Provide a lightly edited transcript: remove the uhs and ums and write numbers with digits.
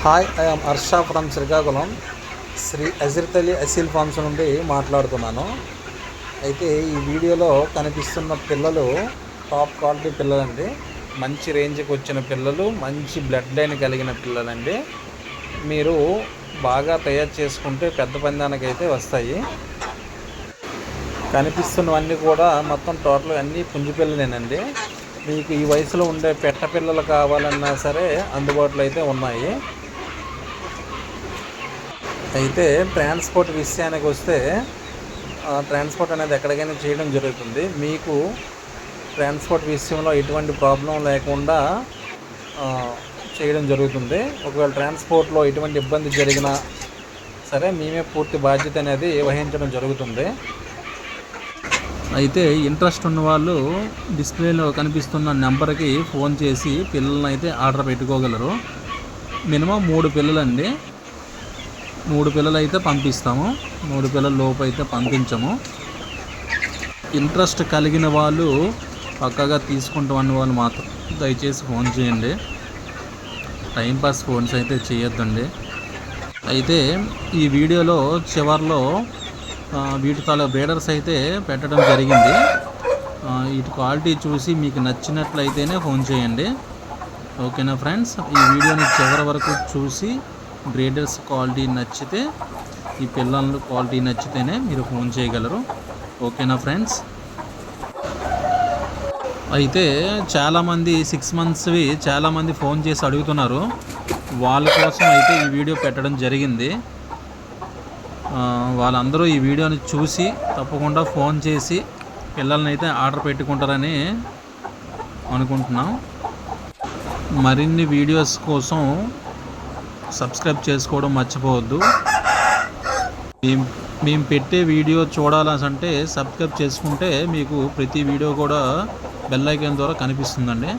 Hi, I'm Harsha from Srikakulam. Sri అజిర్తలి Aseel farms నుండి మాట్లాడుతున్నాను. అయితే ఈ వీడియోలో కనిపిస్తున్న పిల్లలు టాప్ క్వాలిటీ పిల్లలండి. మంచి రేంజ్కి వచ్చిన పిల్లలు, మంచి బ్లడ్ లైన్ కలిగిన పిల్లలండి. మీరు బాగా తయారు చేసుకుంటే పెద్ద పందానికి అయితే వస్తాయి. కనిపిస్తున్నవన్నీ కూడా మొత్తం టోటల్ అన్నీ పుంజు పిల్లలేనండి. మీకు ఈ వయసులో ఉండే పెట్ట పిల్లలు కావాలన్నా సరే అందుబాటులో అయితే ఉన్నాయి. అయితే ట్రాన్స్పోర్ట్ విషయానికి వస్తే ట్రాన్స్పోర్ట్ అనేది ఎక్కడికైనా చేయడం జరుగుతుంది. మీకు ట్రాన్స్పోర్ట్ విషయంలో ఎటువంటి ప్రాబ్లం లేకుండా చేయడం జరుగుతుంది. ఒకవేళ ట్రాన్స్పోర్ట్లో ఎటువంటి ఇబ్బంది జరిగినా సరే మేమే పూర్తి బాధ్యత అనేది వహించడం జరుగుతుంది. అయితే ఇంట్రెస్ట్ ఉన్న వాళ్ళు డిస్ప్లేలో కనిపిస్తున్న నెంబర్కి ఫోన్ చేసి పిల్లల్ని అయితే ఆర్డర్ పెట్టుకోగలరు. మినిమం 3 పిల్లలండి. 3 పిల్లలు అయితే పంపిస్తాము. 3 పిల్లల లోపు అయితే పంపించము. ఇంట్రెస్ట్ కలిగిన వాళ్ళు, పక్కగా తీసుకుంటామన్న వాళ్ళు మాత్రం దయచేసి ఫోన్ చేయండి. టైంపాస్ ఫోన్స్ అయితే చేయొద్దండి. అయితే ఈ వీడియోలో చివరిలో వీటి తాలూ బ్రీడర్స్ అయితే పెట్టడం జరిగింది. వీటి క్వాలిటీ చూసి మీకు నచ్చినట్లయితేనే ఫోన్ చేయండి. ఓకేనా ఫ్రెండ్స్? ఈ వీడియోని చివరి వరకు చూసి బ్రీడర్స్ క్వాలిటీ నచ్చితే, ఈ పిల్లల క్వాలిటీ నచ్చితేనే మీరు ఫోన్ చేయగలరు. ఓకేనా ఫ్రెండ్స్? అయితే చాలామంది 6 monthsవి చాలామంది ఫోన్ చేసి అడుగుతున్నారు. వాళ్ళ కోసం అయితే ఈ వీడియో పెట్టడం జరిగింది. వాళ్ళందరూ ఈ వీడియోని చూసి తప్పకుండా ఫోన్ చేసి పిల్లల్ని అయితే ఆర్డర్ పెట్టుకుంటారని అనుకుంటున్నాం. మరిన్ని వీడియోస్ కోసం సబ్స్క్రైబ్ చేసుకోవడం మర్చిపోవద్దు. మేము పెట్టే వీడియో చూడాలంటే సబ్స్క్రైబ్ చేసుకుంటే మీకు ప్రతి వీడియో కూడా బెల్ ఐకాన్ ద్వారా కనిపిస్తుందండి.